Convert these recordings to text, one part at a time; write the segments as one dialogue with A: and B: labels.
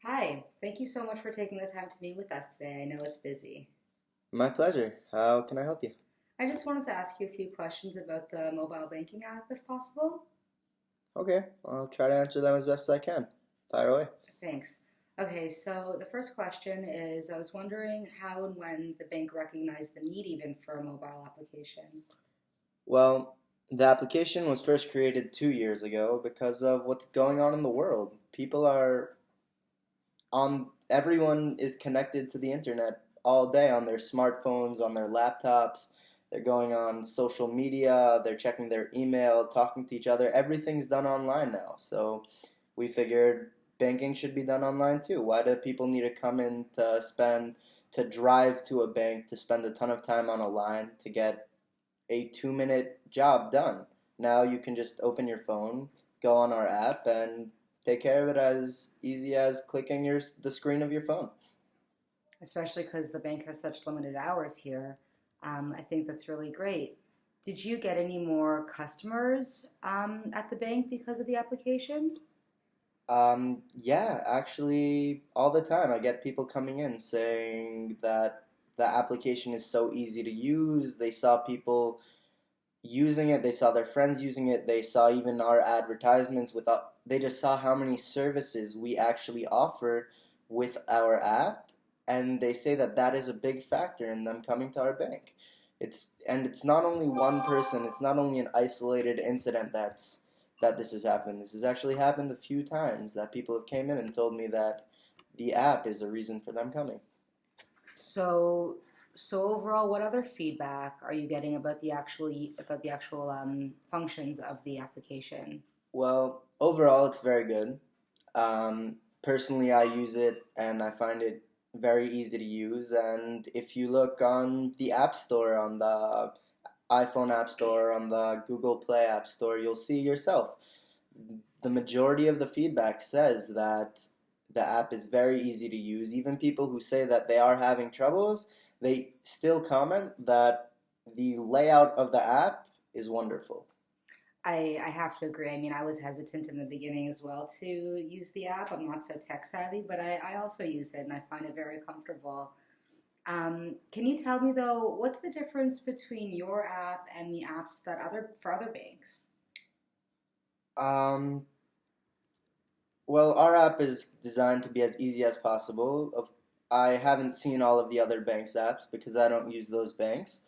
A: Hi, thank you so much for taking the time to meet with us today. I know it's busy.
B: My pleasure. How can I help you?
A: I just wanted to ask you a few questions about the mobile banking app, if possible.
B: Okay, I'll try to answer them as best as I can. Fire away.
A: Thanks. Okay, so the first question is I was wondering how and when the bank recognized the need even for a mobile application.
B: Well, the application was first created 2 years ago because of what's going on in the world. Everyone is connected to the internet all day on their smartphones, on their laptops. They're going on social media, they're checking their email, talking to each other. Everything's done online now. So we figured banking should be done online too. Why do people need to come in to drive to a bank to spend a ton of time on a line to get a 2 minute job done? Now you can just open your phone, go on our app, and take care of it as easy as clicking the screen of your phone.
A: Especially because the bank has such limited hours here. I think that's really great. Did you get any more customers at the bank because of the application?
B: Yeah, actually, all the time I get people coming in saying that the application is so easy to use. They saw people using it, they saw their friends using it, they saw even our advertisements without, they just saw how many services we actually offer with our app, and they say that that is a big factor in them coming to our bank. It's not only one person, it's not only an isolated incident that this has happened. This has actually happened a few times that people have came in and told me that the app is a reason for them coming.
A: So, so overall, what other feedback are you getting about the actual functions of the application?
B: Well, overall, it's very good. Personally, I use it and I find it very easy to use. And if you look on the App Store, on the iPhone App Store, on the Google Play App Store, you'll see yourself. The majority of the feedback says that the app is very easy to use. Even people who say that they are having troubles, they still comment that the layout of the app is wonderful.
A: I have to agree. I mean, I was hesitant in the beginning as well to use the app. I'm not so tech savvy, but I also use it and I find it very comfortable. Can you tell me though, what's the difference between your app and the apps that other for other banks?
B: Um, Well, our app is designed to be as easy as possible. I haven't seen all of the other banks' apps because I don't use those banks.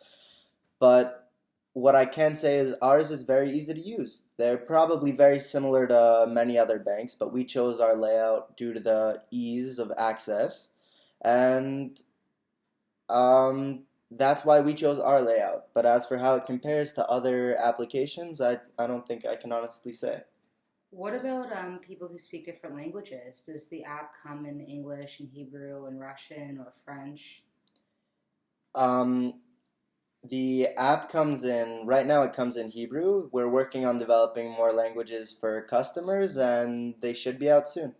B: But what I can say is ours is very easy to use. They're probably very similar to many other banks, but we chose our layout due to the ease of access. And that's why we chose our layout. But as for how it compares to other applications, I don't think I can honestly say.
A: What about people who speak different languages? Does the app come in English and Hebrew and Russian or French?
B: Um, The app comes in, right now it comes in Hebrew. We're working on developing more languages for customers and they should be out soon.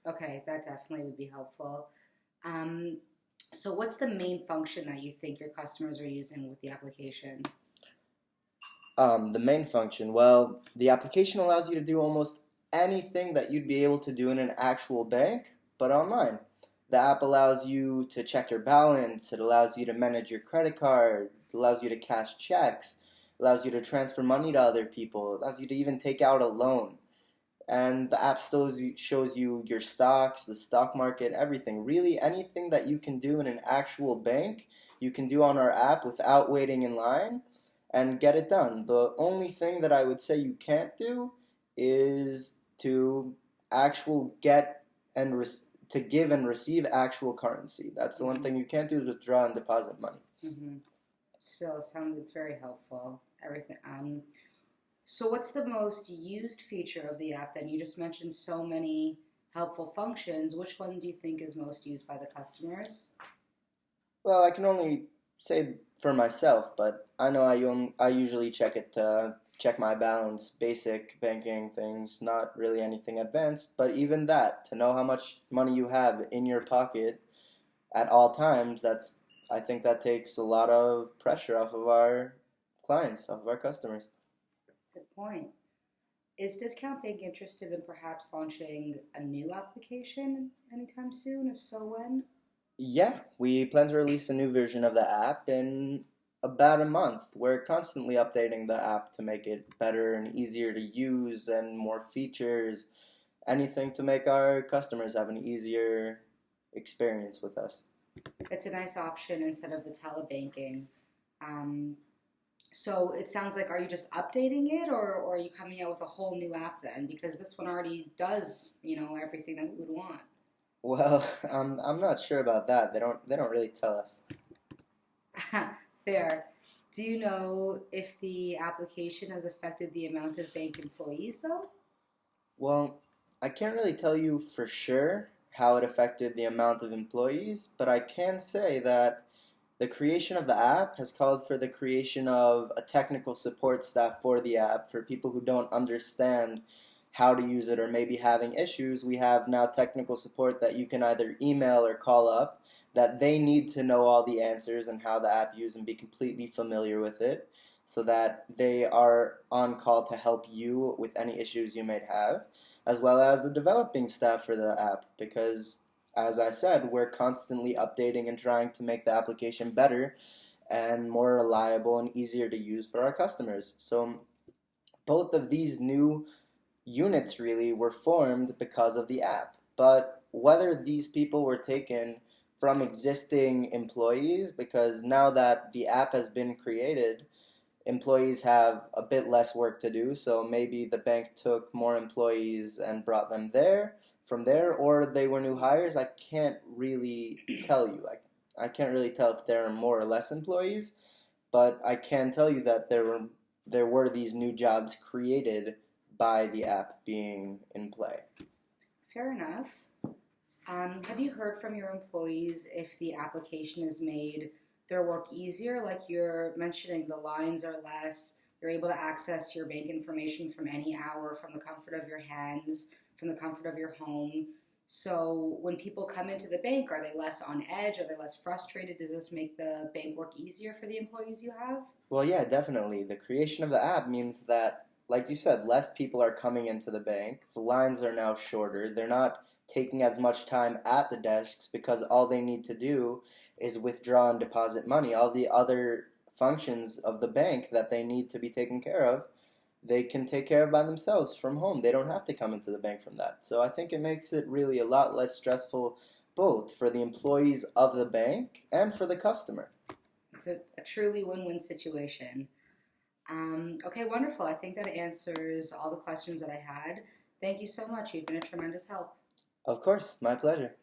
A: Okay, that definitely would be helpful. Um, so, what's the main function that you think your customers are using with the application?
B: The main function, well, the application allows you to do almost anything that you'd be able to do in an actual bank, but online. The app allows you to check your balance, it allows you to manage your credit card, it allows you to cash checks, it allows you to transfer money to other people, it allows you to even take out a loan. And the app shows you your stocks, the stock market, everything. Really, anything that you can do in an actual bank, you can do on our app without waiting in line and get it done. The only thing that I would say you can't do is to actual get and to give and receive actual currency. That's the one
A: Mm-hmm.
B: thing you can't do is withdraw and deposit money.
A: Mm-hmm. Still, sounds it's very helpful. Everything. So, what's the most used feature of the app? Then you just mentioned so many helpful functions. Which one do you think is most used by the customers?
B: Well, I can only say for myself, but I know I usually check it to check my balance, basic banking things, not really anything advanced, but even that, to know how much money you have in your pocket at all times, I think that takes a lot of pressure off of our clients, off of our customers.
A: Good point. Is Discount Bank interested in perhaps launching a new application anytime soon? If so, when?
B: Yeah, we plan to release a new version of the app in about a month. We're constantly updating the app to make it better and easier to use and more features, anything to make our customers have an easier experience with us.
A: It's a nice option instead of the telebanking. Um, so it sounds like, are you just updating it, or are you coming out with a whole new app then? Because this one already does, everything that we would want.
B: Well, I'm not sure about that. They don't really tell us.
A: Fair. Do you know if the application has affected the amount of bank employees, though?
B: Well, I can't really tell you for sure how it affected the amount of employees, but I can say that the creation of the app has called for the creation of a technical support staff for the app for people who don't understand how to use it or maybe having issues. We have now technical support that you can either email or call up that they need to know all the answers and how the app used and be completely familiar with it so that they are on call to help you with any issues you may have, as well as the developing staff for the app because as I said, we're constantly updating and trying to make the application better and more reliable and easier to use for our customers. So both of these new units really were formed because of the app. But whether these people were taken from existing employees, because now that the app has been created, employees have a bit less work to do, so maybe the bank took more employees and brought them there from there, or they were new hires. I can't really tell you. I can't really tell if there are more or less employees, but I can tell you that there were these new jobs created by the app being in play.
A: Fair enough. Have you heard from your employees if the application has made their work easier? Like you're mentioning, the lines are less. You're able to access your bank information from any hour, from the comfort of your hands, from the comfort of your home. So when people come into the bank, are they less on edge? Are they less frustrated? Does this make the bank work easier for the employees you have?
B: Well, yeah, definitely. The creation of the app means that, like you said, less people are coming into the bank. The lines are now shorter. They're not taking as much time at the desks because all they need to do is withdraw and deposit money. All the other functions of the bank that they need to be taken care of, they can take care of by themselves from home. They don't have to come into the bank from that. So I think it makes it really a lot less stressful both for the employees of the bank and for the customer.
A: It's a truly win-win situation. Okay, wonderful. I think that answers all the questions that I had. Thank you so much. You've been a tremendous help.
B: Of course, my pleasure.